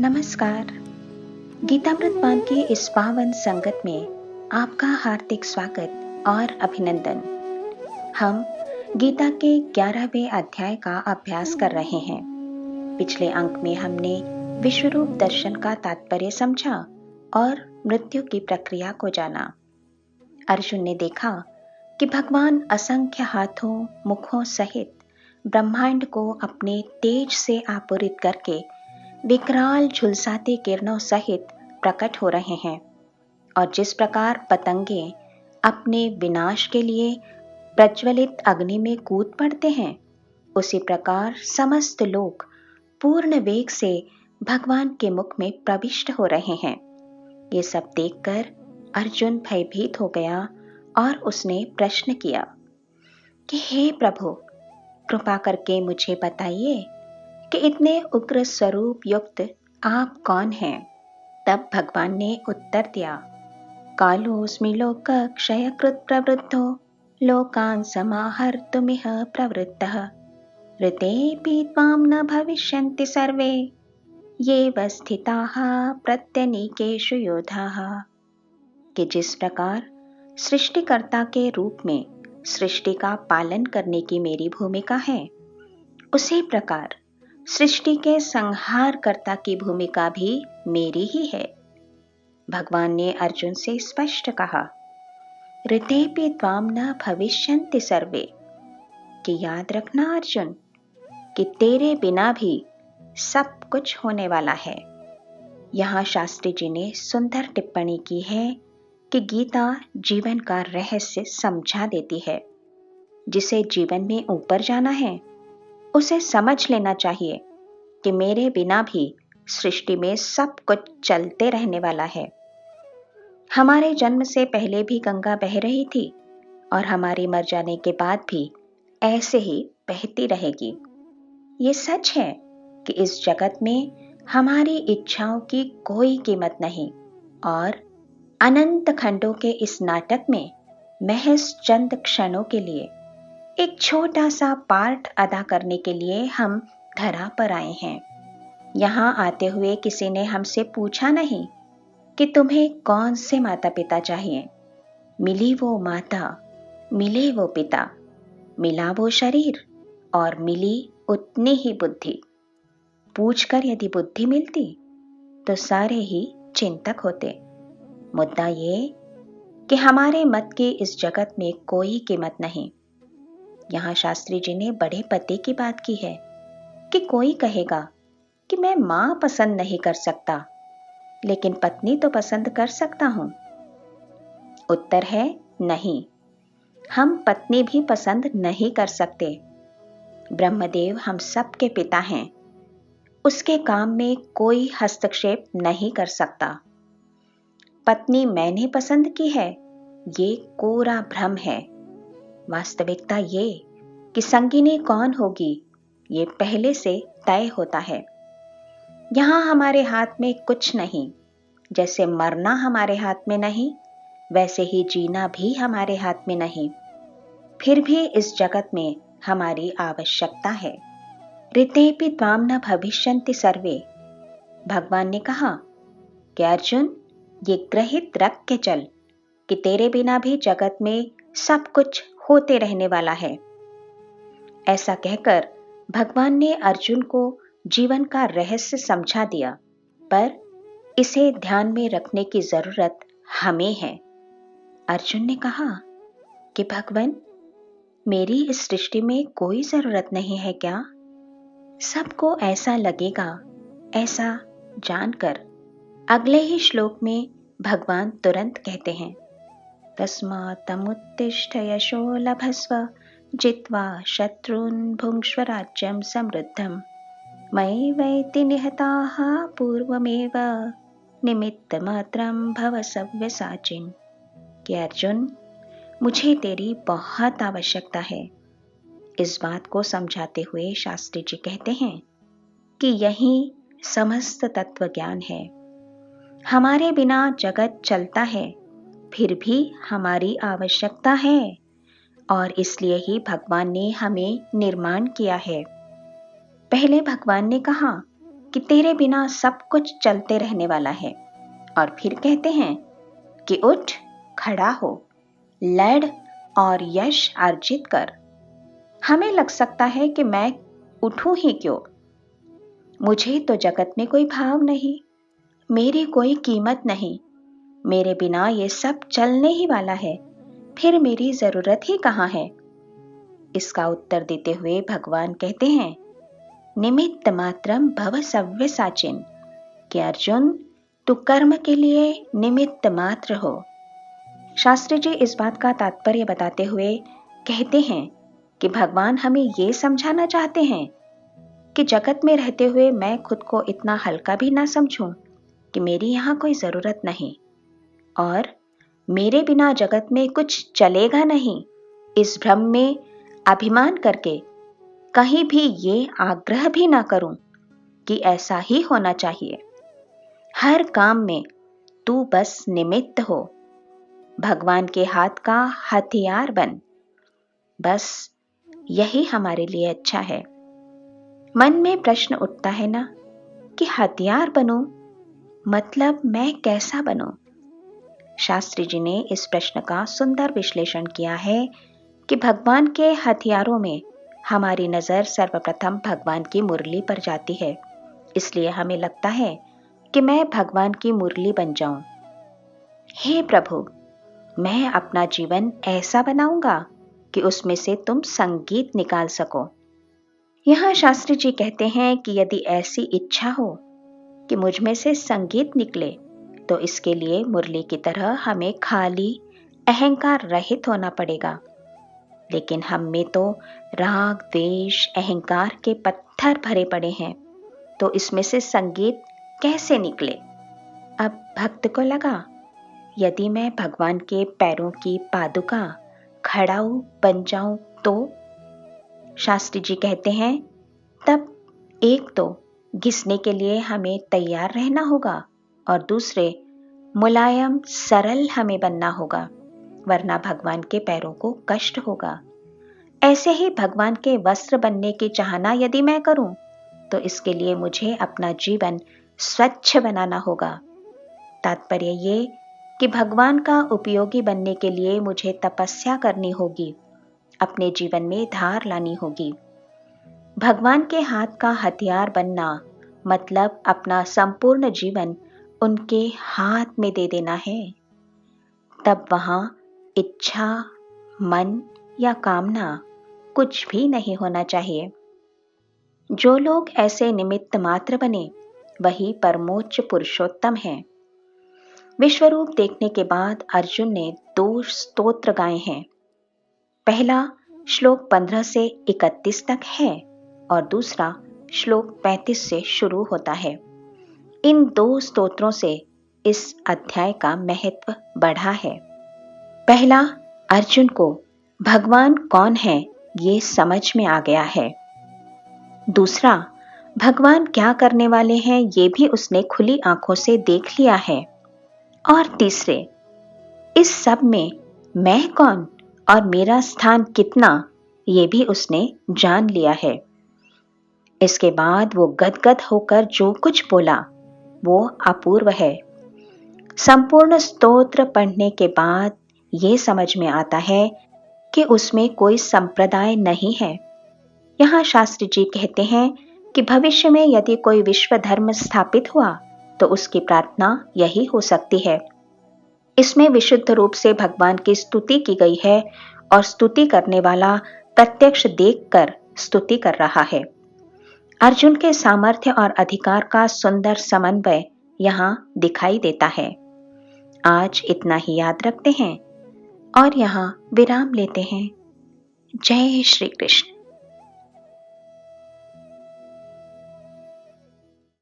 नमस्कार। गीतामृत पान की इस पावन संगत में आपका हार्दिक स्वागत और अभिनंदन। हम गीता के 11वें अध्याय का अभ्यास कर रहे हैं। पिछले अंक में हमने विश्वरूप दर्शन का तात्पर्य समझा और मृत्यु की प्रक्रिया को जाना। अर्जुन ने देखा कि भगवान असंख्य हाथों, मुखों सहित ब्रह्मांड को अपने तेज से आपूरित करके विकराल झुलसाते किरणों सहित प्रकट हो रहे हैं और जिस प्रकार पतंगे अपने विनाश के लिए प्रज्वलित अग्नि में कूद पड़ते हैं, उसी प्रकार समस्त लोग पूर्ण वेग से भगवान के मुख में प्रविष्ट हो रहे हैं। ये सब देखकर अर्जुन भयभीत हो गया और उसने प्रश्न किया कि हे प्रभु, कृपा करके मुझे बताइए कि इतने उग्र स्वरूप युक्त आप कौन हैं? तब भगवान ने उत्तर दिया, कालोऽस्मि लोकक्षयकृत् प्रवृद्धो लोकान् समाहर्तुमिह प्रवृत्तः ऋतेऽपि त्वां न भविष्यन्ति सर्वे येव स्थिताः प्रत्यनीकेषु योधाः। कि जिस प्रकार सृष्टिकर्ता के रूप में सृष्टि का पालन करने की मेरी भूमिका है, उसी प्रकार सृष्टि के संहारकर्ता की भूमिका भी मेरी ही है। भगवान ने अर्जुन से स्पष्ट कहा, ऋतेऽपि त्वां न भविष्यन्ति सर्वे, कि याद रखना अर्जुन कि तेरे बिना भी सब कुछ होने वाला है। यहाँ शास्त्री जी ने सुंदर टिप्पणी की है कि गीता जीवन का रहस्य समझा देती है। जिसे जीवन में ऊपर जाना है, उसे समझ लेना चाहिए कि मेरे बिना भी सृष्टि में सब कुछ चलते रहने वाला है। हमारे जन्म से पहले भी गंगा बह रही थी और हमारे मर जाने के बाद भी ऐसे ही बहती रहेगी। ये सच है कि इस जगत में हमारी इच्छाओं की कोई कीमत नहीं और अनंत खंडों के इस नाटक में महज चंद क्षणों के लिए एक छोटा सा पार्ट अदा करने के लिए हम धरा पर आए हैं। यहाँ आते हुए किसी ने हमसे पूछा नहीं कि तुम्हें कौन से माता पिता चाहिए। मिली वो माता, मिले वो पिता, मिला वो शरीर और मिली उतनी ही बुद्धि। पूछकर यदि बुद्धि मिलती तो सारे ही चिंतक होते। मुद्दा ये कि हमारे मत की इस जगत में कोई कीमत नहीं। यहाँ शास्त्री जी ने बड़े पते की बात की है कि कोई कहेगा कि मैं मां पसंद नहीं कर सकता, लेकिन पत्नी तो पसंद कर सकता हूं। उत्तर है नहीं, हम पत्नी भी पसंद नहीं कर सकते। ब्रह्मदेव हम सब के पिता हैं, उसके काम में कोई हस्तक्षेप नहीं कर सकता। पत्नी मैंने पसंद की है, ये कोरा भ्रम है। वास्तविकता ये कि संगिनी कौन होगी, ये पहले से तय होता है। यहाँ हमारे हाथ में कुछ नहीं। जैसे मरना हमारे हाथ में नहीं, वैसे ही जीना भी हमारे हाथ में नहीं। फिर भी इस जगत में हमारी आवश्यकता है। ऋतेऽपि त्वां न भविष्यन्ति सर्वे। भगवान ने कहा कि अर्जुन, ये ग्रहित रख के चल कि तेरे बिना भी जगत में सब कुछ होते रहने वाला है। ऐसा कहकर भगवान ने अर्जुन को जीवन का रहस्य समझा दिया, पर इसे ध्यान में रखने की जरूरत हमें है। अर्जुन ने कहा कि भगवान, मेरी इस सृष्टि में कोई जरूरत नहीं है क्या? सबको ऐसा लगेगा। ऐसा जानकर अगले ही श्लोक में भगवान तुरंत कहते हैं, तस्मात् तमुत्तिष्ठ यशो लभस्व जित्वा शत्रून् भुङ्क्ष्व राज्यं समृद्धम् मयि वैति निहताः पूर्वमेव निमित्तमात्रं भव सव्यसाचिन्। कि अर्जुन, मुझे तेरी बहुत आवश्यकता है। इस बात को समझाते हुए शास्त्री जी कहते हैं कि यही समस्त तत्व ज्ञान है। हमारे बिना जगत चलता है, फिर भी हमारी आवश्यकता है और इसलिए ही भगवान ने हमें निर्माण किया है। पहले भगवान ने कहा कि तेरे बिना सब कुछ चलते रहने वाला है, और फिर कहते हैं कि उठ, खड़ा हो, लड़ और यश अर्जित कर। हमें लग सकता है कि मैं उठूं ही क्यों, मुझे तो जगत में कोई भाव नहीं, मेरी कोई कीमत नहीं, मेरे बिना ये सब चलने ही वाला है, फिर मेरी जरूरत ही कहाँ है। इसका उत्तर देते हुए भगवान कहते हैं, निमित्त मात्रम भव सव्यसाचिन, कि अर्जुन तू कर्म के लिए निमित्त मात्र हो। शास्त्री जी इस बात का तात्पर्य बताते हुए कहते हैं कि भगवान हमें ये समझाना चाहते हैं कि जगत में रहते हुए मैं खुद को इतना हल्का भी ना समझूं कि मेरी यहाँ कोई जरूरत नहीं, और मेरे बिना जगत में कुछ चलेगा नहीं, इस भ्रम में अभिमान करके कहीं भी ये आग्रह भी ना करूं कि ऐसा ही होना चाहिए। हर काम में तू बस निमित्त हो, भगवान के हाथ का हथियार बन, बस यही हमारे लिए अच्छा है। मन में प्रश्न उठता है ना कि हथियार बनूं, मतलब मैं कैसा बनूं? शास्त्री जी ने इस प्रश्न का सुंदर विश्लेषण किया है कि भगवान के हथियारों में हमारी नजर सर्वप्रथम भगवान की मुरली पर जाती है, इसलिए हमें लगता है कि मैं भगवान की मुरली बन जाऊं। हे प्रभु, मैं अपना जीवन ऐसा बनाऊंगा कि उसमें से तुम संगीत निकाल सको। यहाँ शास्त्री जी कहते हैं कि यदि ऐसी इच्छा हो कि मुझ में से संगीत निकले, तो इसके लिए मुरली की तरह हमें खाली अहंकार रहित होना पड़ेगा। लेकिन हम में तो राग, द्वेष, अहंकार के पत्थर भरे पड़े हैं, तो इसमें से संगीत कैसे निकले? अब भक्त को लगा, यदि मैं भगवान के पैरों की पादुका खड़ाऊ बन जाऊं तो? शास्त्री जी कहते हैं, तब एक तो घिसने के लिए हमें तैयार रहना होगा, और दूसरे मुलायम सरल हमें बनना होगा, वरना भगवान के पैरों को कष्ट होगा। ऐसे ही भगवान के वस्त्र बनने की चाहना यदि मैं करूं, तो इसके लिए मुझे अपना जीवन स्वच्छ बनाना होगा। तात्पर्य ये कि भगवान का उपयोगी बनने के लिए मुझे तपस्या करनी होगी, अपने जीवन में धार लानी होगी। भगवान के हाथ का हथियार बनना मतलब अपना संपूर्ण जीवन उनके हाथ में दे देना है। तब वहां इच्छा, मन या कामना कुछ भी नहीं होना चाहिए। जो लोग ऐसे निमित्त मात्र बने, वही परमोच्च पुरुषोत्तम हैं। विश्वरूप देखने के बाद अर्जुन ने 2 स्तोत्र गाए हैं। पहला श्लोक 15 से 31 तक है, और दूसरा श्लोक 35 से शुरू होता है। इन 2 स्तोत्रों से इस अध्याय का महत्व बढ़ा है। पहला, अर्जुन को भगवान कौन है ये समझ में आ गया है। दूसरा, भगवान क्या करने वाले हैं ये भी उसने खुली आंखों से देख लिया है। और तीसरे, इस सब में मैं कौन और मेरा स्थान कितना ये भी उसने जान लिया है। इसके बाद वो गदगद होकर जो कुछ बोला वो अपूर्व है। संपूर्ण स्तोत्र पढ़ने के बाद ये समझ में आता है कि उसमें कोई संप्रदाय नहीं है। यहाँ शास्त्री जी कहते हैं कि भविष्य में यदि कोई विश्व धर्म स्थापित हुआ तो उसकी प्रार्थना यही हो सकती है। इसमें विशुद्ध रूप से भगवान की स्तुति की गई है, और स्तुति करने वाला प्रत्यक्ष देखकर स्तुति कर रहा है। अर्जुन के सामर्थ्य और अधिकार का सुंदर समन्वय यहाँ दिखाई देता है। आज इतना ही याद रखते हैं और यहाँ विराम लेते हैं। जय श्री कृष्ण।